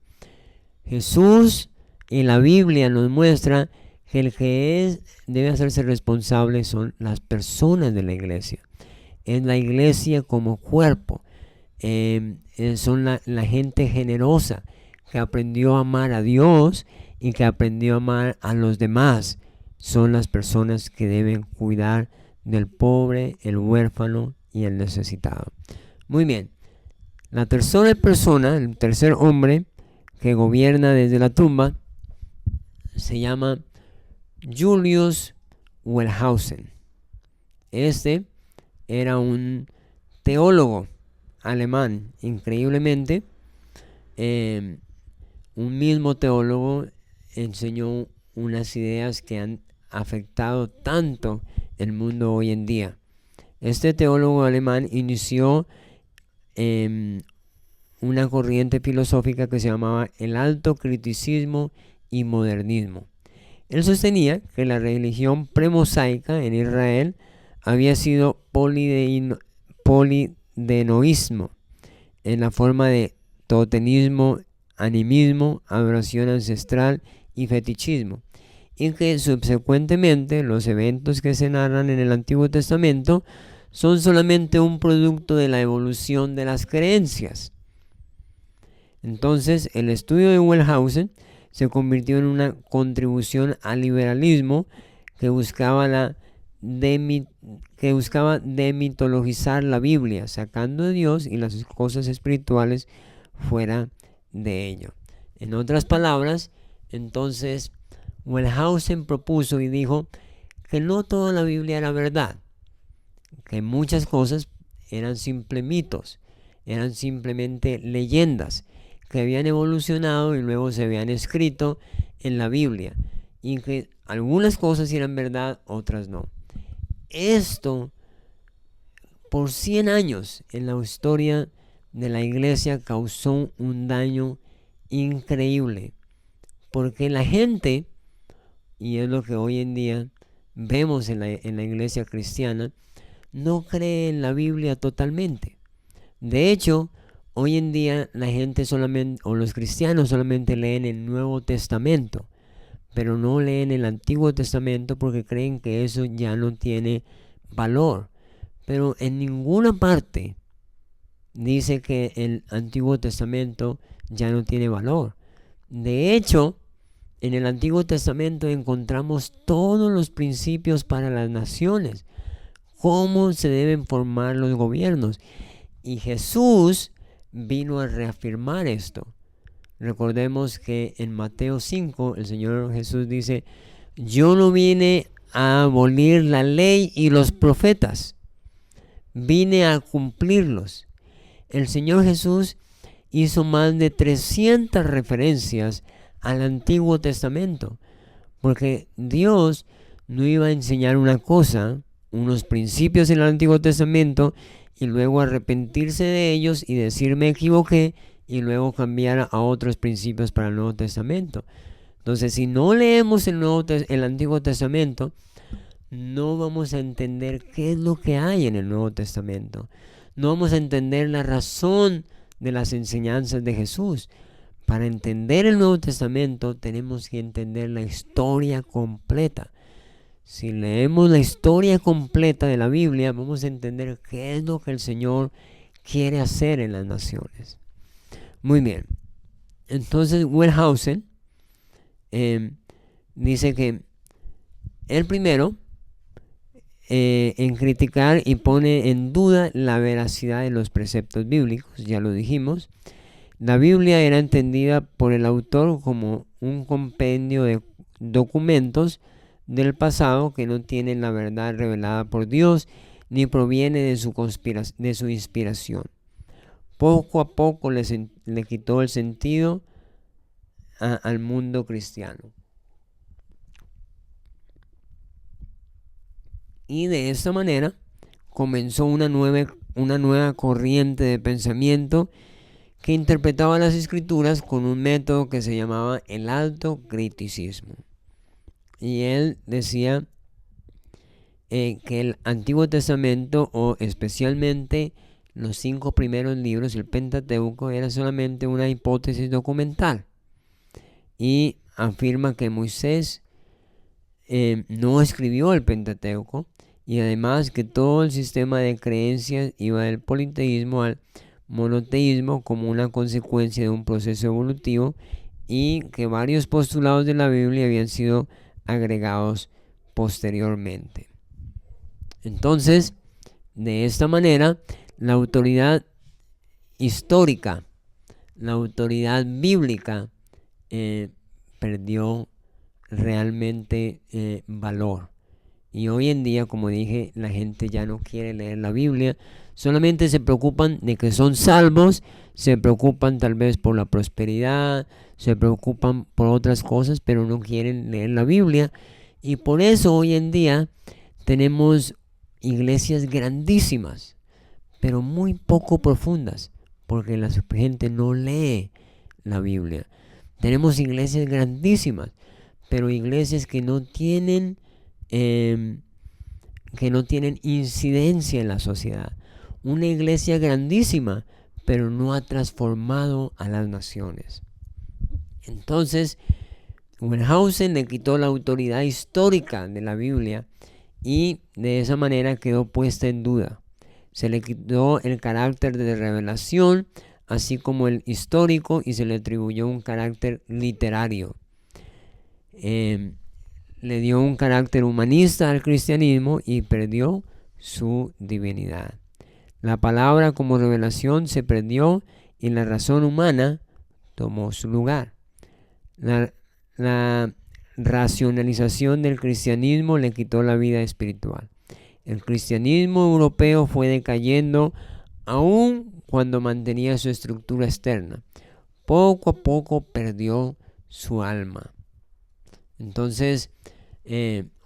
Jesús y la Biblia nos muestra que el que debe hacerse responsable son las personas de la iglesia. Es la iglesia como cuerpo. Son la gente generosa que aprendió a amar a Dios y que aprendió a amar a los demás. Son las personas que deben cuidar del pobre, el huérfano y el necesitado. Muy bien. La tercera persona, el tercer hombre que gobierna desde la tumba, se llama Julius Wellhausen. Este era un teólogo alemán, increíblemente. Un mismo teólogo enseñó unas ideas que han afectado tanto el mundo hoy en día. Este teólogo alemán inició una corriente filosófica que se llamaba el alto criticismo y modernismo. Él sostenía que la religión premosaica en Israel había sido polidenoísmo en la forma de totemismo, animismo, adoración ancestral y fetichismo, y que subsecuentemente los eventos que se narran en el Antiguo Testamento son solamente un producto de la evolución de las creencias. Entonces, el estudio de Wellhausen se convirtió en una contribución al liberalismo que buscaba demitologizar la Biblia, sacando a Dios y las cosas espirituales fuera de ello. En otras palabras, entonces, Wellhausen propuso y dijo que no toda la Biblia era verdad, que muchas cosas eran simples mitos, eran simplemente leyendas que habían evolucionado y luego se habían escrito en la Biblia, y que algunas cosas eran verdad, otras no. Esto, por 100 años en la historia de la iglesia, causó un daño increíble, porque la gente, y es lo que hoy en día vemos en la iglesia cristiana, no cree en la Biblia totalmente. De hecho, hoy en día la gente solamente, o los cristianos solamente leen el Nuevo Testamento, pero no leen el Antiguo Testamento porque creen que eso ya no tiene valor. Pero en ninguna parte dice que el Antiguo Testamento ya no tiene valor. De hecho, en el Antiguo Testamento encontramos todos los principios para las naciones, cómo se deben formar los gobiernos. Y Jesús vino a reafirmar esto. Recordemos que en Mateo 5 el Señor Jesús dice: yo no vine a abolir la ley y los profetas, vine a cumplirlos. El Señor Jesús hizo más de 300 referencias al Antiguo Testamento, porque Dios no iba a enseñar una cosa, unos principios en el Antiguo Testamento, y luego arrepentirse de ellos y decir me equivoqué, y luego cambiar a otros principios para el Nuevo Testamento. Entonces, si no leemos el Antiguo Testamento, no vamos a entender qué es lo que hay en el Nuevo Testamento. No vamos a entender la razón de las enseñanzas de Jesús. Para entender el Nuevo Testamento tenemos que entender la historia completa. Si leemos la historia completa de la Biblia, vamos a entender qué es lo que el Señor quiere hacer en las naciones. Muy bien. Entonces Wellhausen dice que el primero en criticar y pone en duda la veracidad de los preceptos bíblicos, ya lo dijimos. La Biblia era entendida por el autor como un compendio de documentos del pasado que no tienen la verdad revelada por Dios ni proviene de su inspiración. Poco a poco le quitó el sentido al mundo cristiano. Y de esta manera comenzó una nueva corriente de pensamiento que interpretaba las escrituras con un método que se llamaba el alto criticismo. Y él decía que el Antiguo Testamento, o especialmente los 5 primeros libros, el Pentateuco, era solamente una hipótesis documental. Y afirma que Moisés no escribió el Pentateuco, y además que todo el sistema de creencias iba del politeísmo al monoteísmo como una consecuencia de un proceso evolutivo, y que varios postulados de la Biblia habían sido agregados posteriormente. Entonces, de esta manera, la autoridad histórica, la autoridad bíblica, perdió realmente valor. Y hoy en día, como dije, la gente ya no quiere leer la Biblia, solamente se preocupan de que son salvos, se preocupan tal vez por la prosperidad, se preocupan por otras cosas, pero no quieren leer la Biblia. Y por eso hoy en día tenemos iglesias grandísimas, pero muy poco profundas, porque la gente no lee la Biblia. Tenemos iglesias grandísimas, pero iglesias que no tienen incidencia en la sociedad. Una iglesia grandísima, pero no ha transformado a las naciones. Entonces, Wellhausen le quitó la autoridad histórica de la Biblia y de esa manera quedó puesta en duda. Se le quitó el carácter de revelación, así como el histórico, y se le atribuyó un carácter literario. Le dio un carácter humanista al cristianismo y perdió su divinidad. La palabra como revelación se perdió y la razón humana tomó su lugar. La racionalización del cristianismo le quitó la vida espiritual. El cristianismo europeo fue decayendo aun cuando mantenía su estructura externa. Poco a poco perdió su alma. Entonces,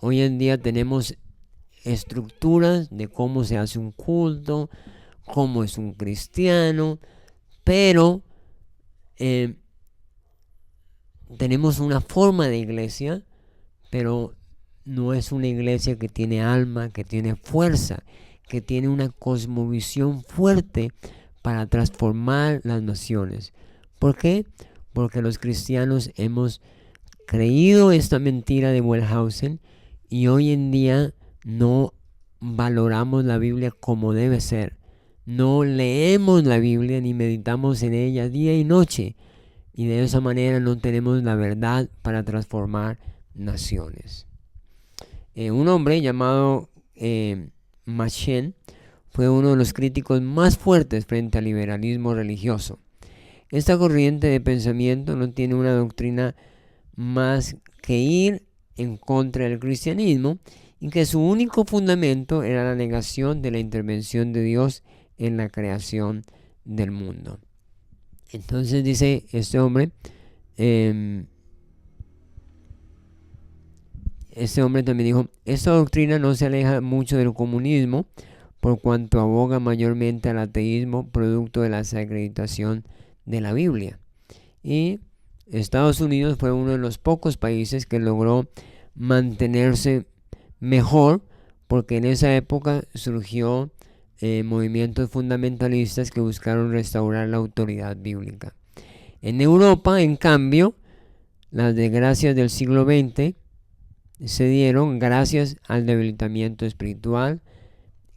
hoy en día tenemos estructuras de cómo se hace un culto, cómo es un cristiano, pero tenemos una forma de iglesia, pero no es una iglesia que tiene alma, que tiene fuerza, que tiene una cosmovisión fuerte para transformar las naciones. ¿Por qué? Porque los cristianos hemos creído esta mentira de Wellhausen y hoy en día no valoramos la Biblia como debe ser. No leemos la Biblia ni meditamos en ella día y noche, y de esa manera no tenemos la verdad para transformar naciones. Un hombre llamado Machen fue uno de los críticos más fuertes frente al liberalismo religioso. Esta corriente de pensamiento no tiene una doctrina más que ir en contra del cristianismo, y que su único fundamento era la negación de la intervención de Dios en la creación del mundo. Entonces dice este hombre también dijo: esta doctrina no se aleja mucho del comunismo, por cuanto aboga mayormente al ateísmo, producto de la desacreditación de la Biblia. Y Estados Unidos fue uno de los pocos países que logró mantenerse mejor, porque en esa época surgió movimientos fundamentalistas que buscaron restaurar la autoridad bíblica. En Europa, en cambio, las desgracias del siglo XX se dieron gracias al debilitamiento espiritual,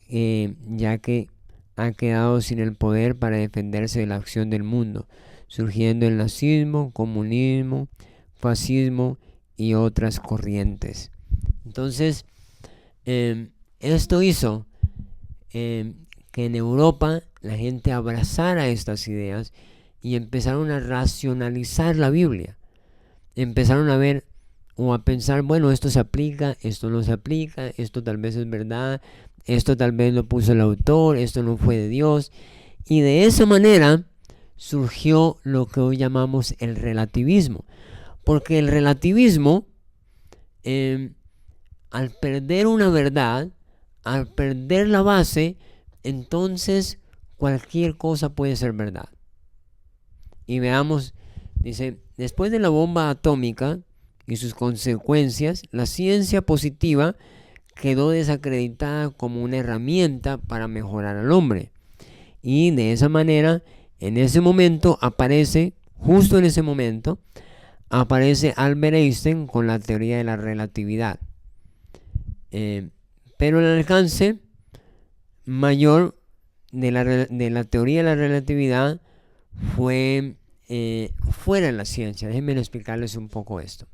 ya que ha quedado sin el poder para defenderse de la acción del mundo, surgiendo el nazismo, comunismo, fascismo y otras corrientes. Entonces, Esto hizo que en Europa la gente abrazara estas ideas y empezaron a racionalizar la Biblia. Empezaron a ver o a pensar, bueno, esto se aplica, esto no se aplica, esto tal vez es verdad, esto tal vez lo puso el autor, esto no fue de Dios. Y de esa manera surgió lo que hoy llamamos el relativismo. Porque el relativismo, al perder una verdad, al perder la base, entonces cualquier cosa puede ser verdad. Y veamos, dice, después de la bomba atómica y sus consecuencias, la ciencia positiva quedó desacreditada como una herramienta para mejorar al hombre. Y de esa manera, en ese momento justo en ese momento, aparece Albert Einstein con la teoría de la relatividad. Pero el alcance mayor de la teoría de la relatividad fue fuera de la ciencia. Déjenme explicarles un poco esto.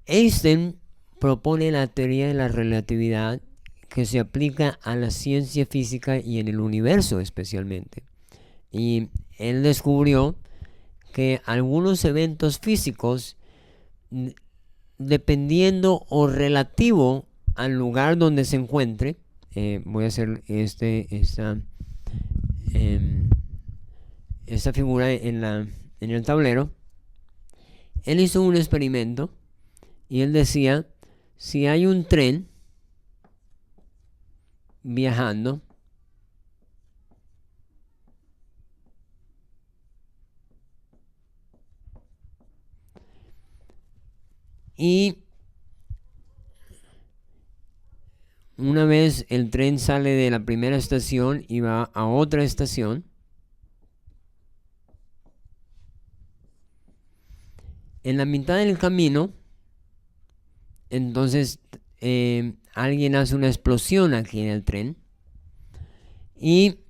Einstein propone la teoría de la relatividad que se aplica a la ciencia física y en el universo especialmente. Y él descubrió que algunos eventos físicos, dependiendo o relativo al lugar donde se encuentre, voy a hacer esta figura en el tablero. Él hizo un experimento y él decía, si hay un tren viajando y una vez el tren sale de la primera estación y va a otra estación, en la mitad del camino, entonces alguien hace una explosión aquí en el tren y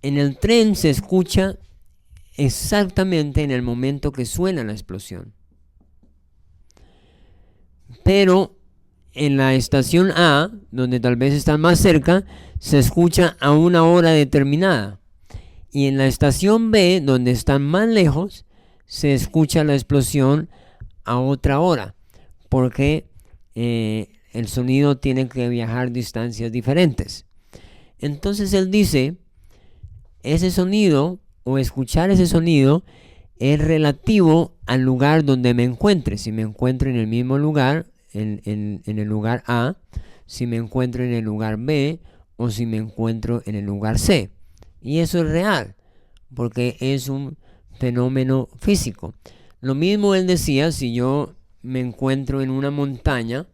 en el tren se escucha exactamente en el momento que suena la explosión. Pero en la estación A, donde tal vez están más cerca, se escucha a una hora determinada. Y en la estación B, donde están más lejos, se escucha la explosión a otra hora. Porque el sonido tiene que viajar distancias diferentes. Entonces él dice, ese sonido o escuchar ese sonido es relativo al lugar donde me encuentre. Si me encuentro en el mismo lugar, en el lugar A, si me encuentro en el lugar B o si me encuentro en el lugar C. Y eso es real, porque es un fenómeno físico. Lo mismo él decía, si yo me encuentro en una montaña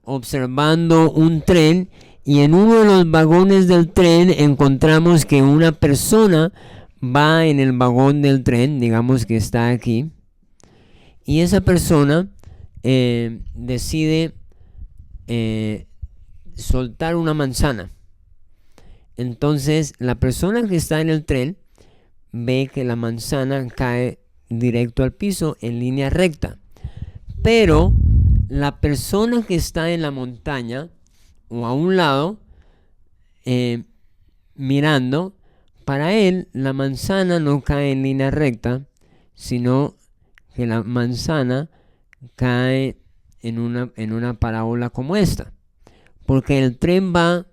observando un tren y en uno de los vagones del tren encontramos que una persona va en el vagón del tren, digamos que está aquí, y esa persona decide soltar una manzana. Entonces la persona que está en el tren ve que la manzana cae directo al piso en línea recta, pero la persona que está en la montaña o a un lado mirando, para él la manzana no cae en línea recta, sino que la manzana cae en una parábola como esta, porque el tren va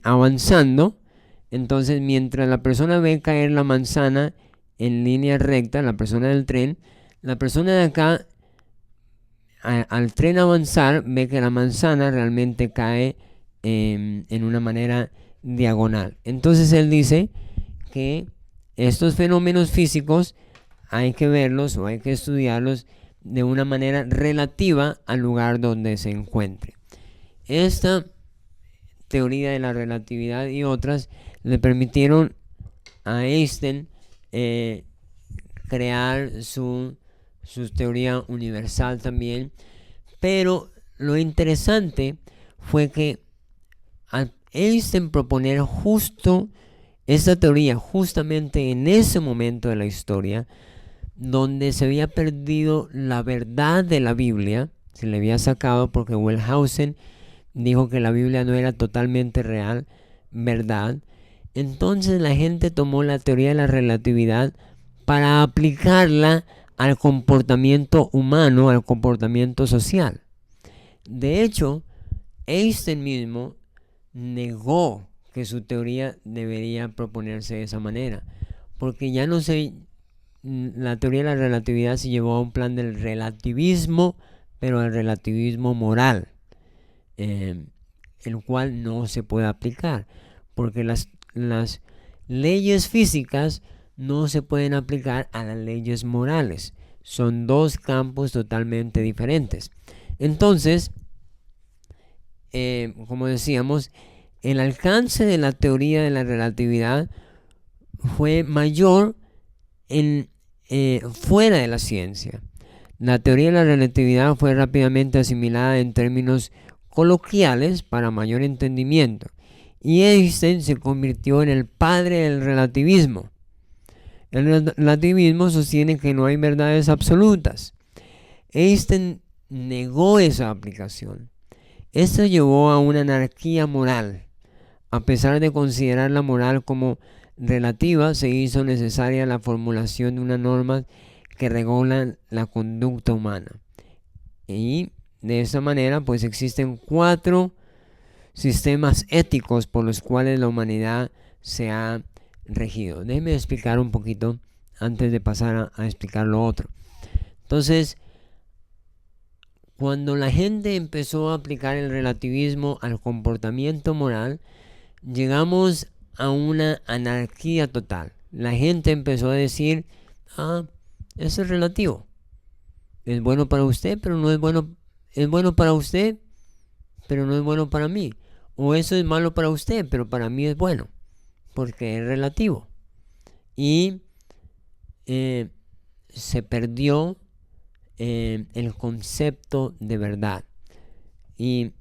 avanzando. Entonces mientras la persona ve caer la manzana en línea recta, la persona del tren, la persona de acá al tren avanzar ve que la manzana realmente cae en una manera diagonal. Entonces él dice que estos fenómenos físicos hay que verlos o hay que estudiarlos de una manera relativa al lugar donde se encuentre. Esta teoría de la relatividad y otras le permitieron a Einstein crear su teoría universal también. Pero lo interesante fue que al Einstein proponer justo esta teoría justamente en ese momento de la historia, donde se había perdido la verdad de la Biblia, se le había sacado porque Wellhausen dijo que la Biblia no era totalmente real, verdad. Entonces la gente tomó la teoría de la relatividad para aplicarla al comportamiento humano, al comportamiento social. De hecho, Einstein mismo negó que su teoría debería proponerse de esa manera, porque ya no se... La teoría de la relatividad se llevó a un plan del relativismo, pero el relativismo moral, el cual no se puede aplicar, porque las leyes físicas no se pueden aplicar a las leyes morales. Son dos campos totalmente diferentes. Entonces, como decíamos, el alcance de la teoría de la relatividad fue mayor fuera de la ciencia. La teoría de la relatividad fue rápidamente asimilada en términos coloquiales para mayor entendimiento, y Einstein se convirtió en el padre del relativismo. El relativismo sostiene que no hay verdades absolutas. Einstein negó esa aplicación. Esto llevó a una anarquía moral. A pesar de considerar la moral como relativa, se hizo necesaria la formulación de unas normas que regulan la conducta humana. Y de esa manera, pues existen 4 sistemas éticos por los cuales la humanidad se ha regido. Déjenme explicar un poquito antes de pasar a explicar lo otro. Entonces, cuando la gente empezó a aplicar el relativismo al comportamiento moral, llegamos a una anarquía total. La gente empezó a decir, eso es relativo. Es bueno para usted, pero no es bueno. Es bueno para usted, pero no es bueno para mí. O eso es malo para usted, pero para mí es bueno, porque es relativo. Y se perdió el concepto de verdad. Y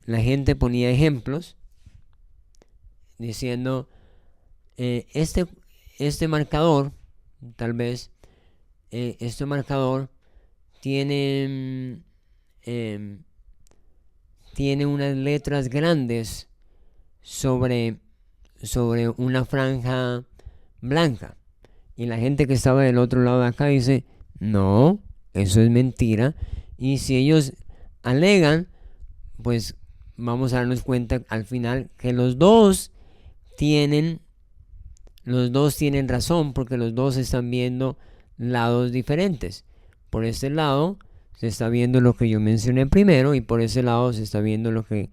la gente ponía ejemplos diciendo, este marcador, tal vez, este marcador tiene unas letras grandes sobre una franja blanca. Y la gente que estaba del otro lado de acá dice, no, eso es mentira. Y si ellos alegan, pues vamos a darnos cuenta al final que los dos tienen razón, porque los dos están viendo lados diferentes. Por este lado se está viendo lo que yo mencioné primero, y por ese lado se está viendo lo que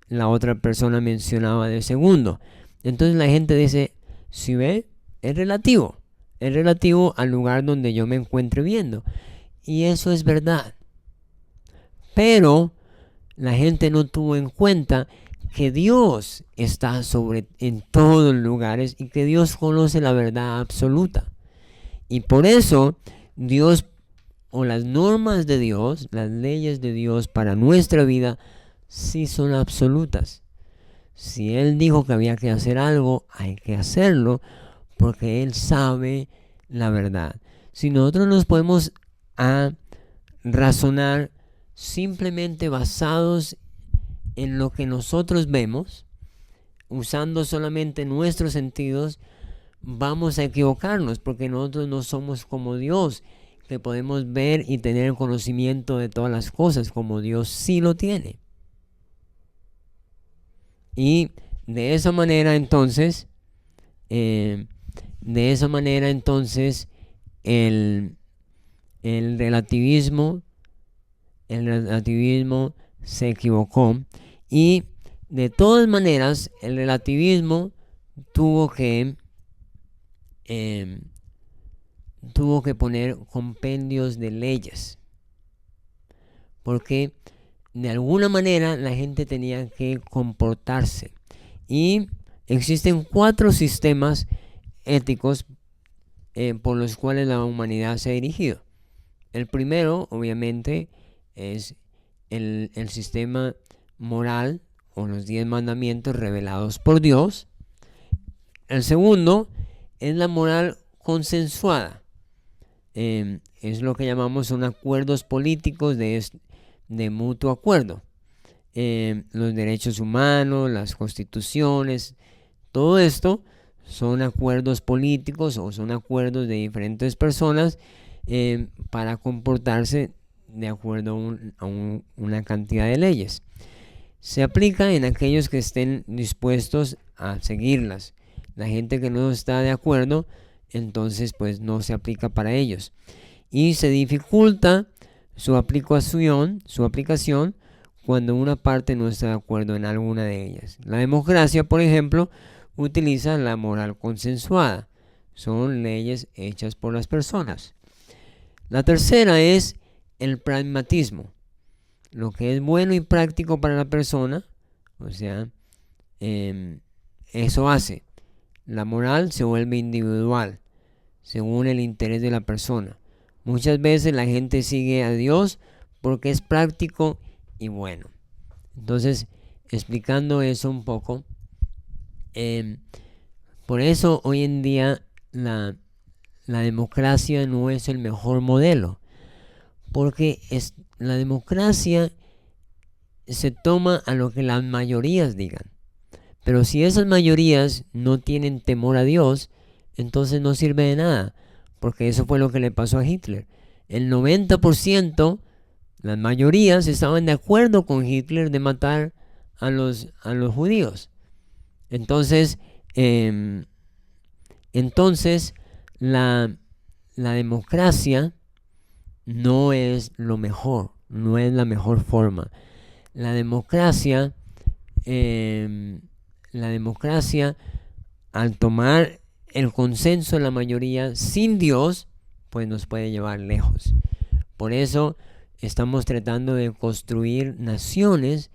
la otra persona mencionaba de segundo. Entonces la gente dice, si ve, es relativo al lugar donde yo me encuentre viendo, y eso es verdad. Pero la gente no tuvo en cuenta que Dios está en todos los lugares, y que Dios conoce la verdad absoluta. Y por eso Dios, o las normas de Dios, las leyes de Dios para nuestra vida, sí son absolutas. Si Él dijo que había que hacer algo, hay que hacerlo, porque Él sabe la verdad. Si nosotros nos podemos razonar simplemente basados en lo que nosotros vemos, usando solamente nuestros sentidos, vamos a equivocarnos, porque nosotros no somos como Dios, que podemos ver y tener conocimiento de todas las cosas, como Dios sí lo tiene. Y de esa manera entonces, el relativismo se equivocó, y de todas maneras el relativismo tuvo que poner compendios de leyes, porque de alguna manera la gente tenía que comportarse. Y existen 4 sistemas éticos por los cuales la humanidad se ha dirigido. El primero, obviamente, es el sistema moral, o los 10 mandamientos revelados por Dios. El segundo es la moral consensuada. es lo que llamamos son acuerdos políticos de mutuo acuerdo. Los derechos humanos, las constituciones, todo esto son acuerdos políticos o son acuerdos de diferentes personas para comportarse de acuerdo a una cantidad de leyes. Se aplica en aquellos que estén dispuestos a seguirlas. La gente que no está de acuerdo, entonces pues no se aplica para ellos. Y se dificulta su aplicación cuando una parte no está de acuerdo en alguna de ellas. La democracia, por ejemplo, utiliza la moral consensuada. Son leyes hechas por las personas. La tercera es el pragmatismo. Lo que es bueno y práctico para la persona, o sea, eso hace. La moral se vuelve individual, según el interés de la persona. Muchas veces la gente sigue a Dios porque es práctico y bueno. Entonces, explicando eso un poco, por eso hoy en día la democracia no es el mejor modelo, porque la democracia se toma a lo que las mayorías digan. Pero si esas mayorías no tienen temor a Dios, entonces no sirve de nada, porque eso fue lo que le pasó a Hitler. El 90%, las mayorías estaban de acuerdo con Hitler de matar a los judíos. Entonces la democracia no es lo mejor, no es la mejor forma. La democracia, al tomar el consenso de la mayoría sin Dios, pues nos puede llevar lejos. Por eso estamos tratando de construir naciones,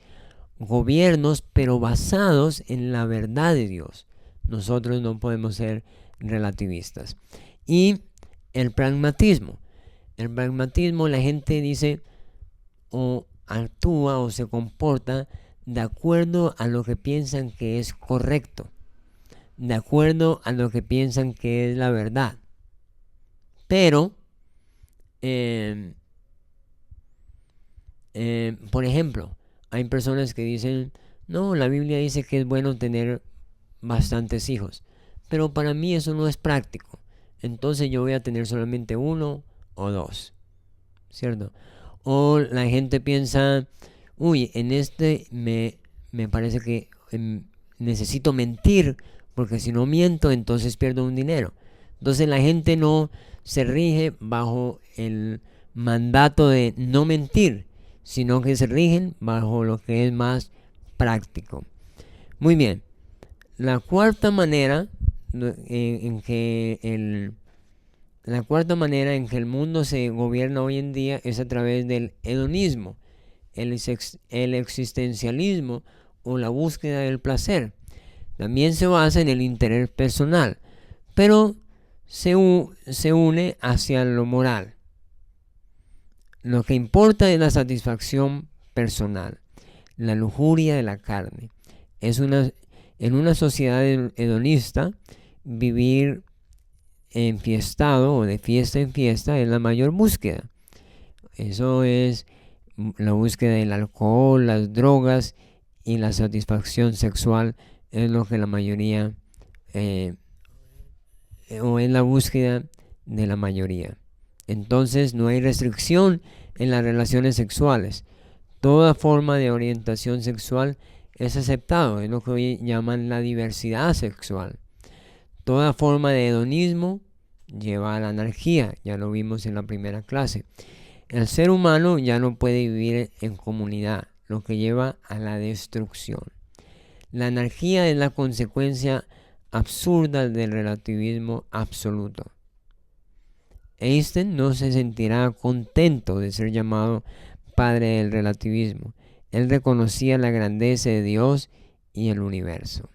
gobiernos, pero basados en la verdad de Dios. Nosotros no podemos ser relativistas. Y el pragmatismo. El pragmatismo, la gente dice o actúa o se comporta de acuerdo a lo que piensan que es correcto, de acuerdo a lo que piensan que es la verdad. Pero, por ejemplo, hay personas que dicen, no, la Biblia dice que es bueno tener bastantes hijos, pero para mí eso no es práctico. Entonces yo voy a tener solamente uno o dos, ¿cierto? O la gente piensa, uy, en me parece que necesito mentir, porque si no miento, entonces pierdo un dinero. Entonces la gente no se rige bajo el mandato de no mentir, sino que se rigen bajo lo que es más práctico. Muy bien. La cuarta manera en que el mundo se gobierna hoy en día es a través del hedonismo, el existencialismo o la búsqueda del placer. También se basa en el interés personal, pero se une hacia lo moral. Lo que importa es la satisfacción personal, la lujuria de la carne. En una sociedad hedonista, vivir enfiestado o de fiesta en fiesta es la mayor búsqueda. Eso es la búsqueda del alcohol, las drogas y la satisfacción sexual es lo que la mayoría o es la búsqueda de la mayoría. Entonces no hay restricción en las relaciones sexuales. Toda forma de orientación sexual es aceptado, es lo que hoy llaman la diversidad sexual. Toda forma de hedonismo lleva a la anarquía, ya lo vimos en la primera clase. El ser humano ya no puede vivir en comunidad, lo que lleva a la destrucción. La anarquía es la consecuencia absurda del relativismo absoluto. Einstein no se sentirá contento de ser llamado padre del relativismo. Él reconocía la grandeza de Dios y el universo.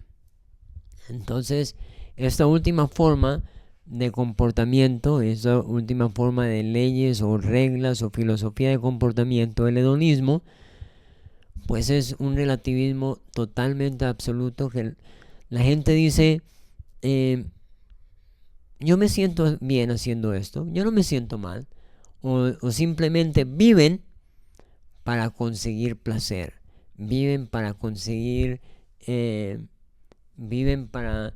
Entonces, esta última forma de comportamiento, esta última forma de leyes o reglas o filosofía de comportamiento, el hedonismo, pues es un relativismo totalmente absoluto que la gente dice, yo me siento bien haciendo esto, yo no me siento mal, o simplemente viven para conseguir placer, viven para conseguir, viven para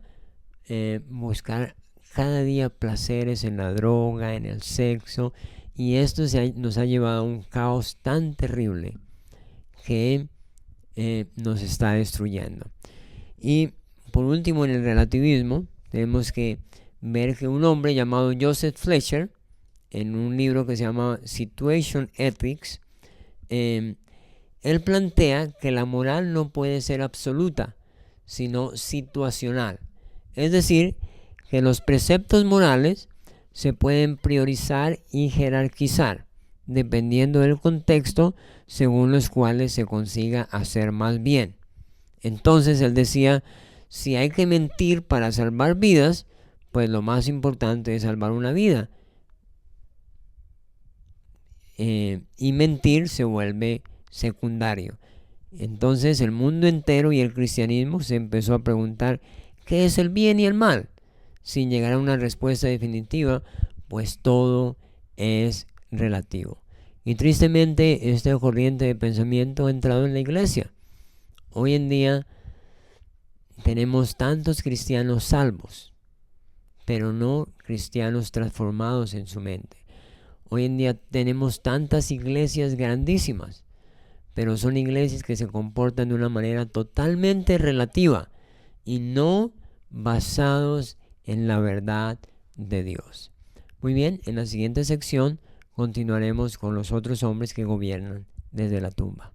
buscar cada día placeres en la droga, en el sexo, y esto nos ha llevado a un caos tan terrible que nos está destruyendo. Y por último, en el relativismo, tenemos que ver que un hombre llamado Joseph Fletcher, en un libro que se llama Situation Ethics, él plantea que la moral no puede ser absoluta, sino situacional. Es decir, que los preceptos morales se pueden priorizar y jerarquizar, dependiendo del contexto según los cuales se consiga hacer más bien. Entonces él decía, si hay que mentir para salvar vidas, pues lo más importante es salvar una vida. Y mentir se vuelve secundario. Entonces el mundo entero y el cristianismo se empezó a preguntar ¿qué es el bien y el mal? Sin llegar a una respuesta definitiva, pues todo es relativo. Y tristemente esta corriente de pensamiento ha entrado en la iglesia. Hoy en día tenemos tantos cristianos salvos, pero no cristianos transformados en su mente. Hoy en día tenemos tantas iglesias grandísimas, pero son iglesias que se comportan de una manera totalmente relativa y no basados en la verdad de Dios. Muy bien, en la siguiente sección continuaremos con los otros hombres que gobiernan desde la tumba.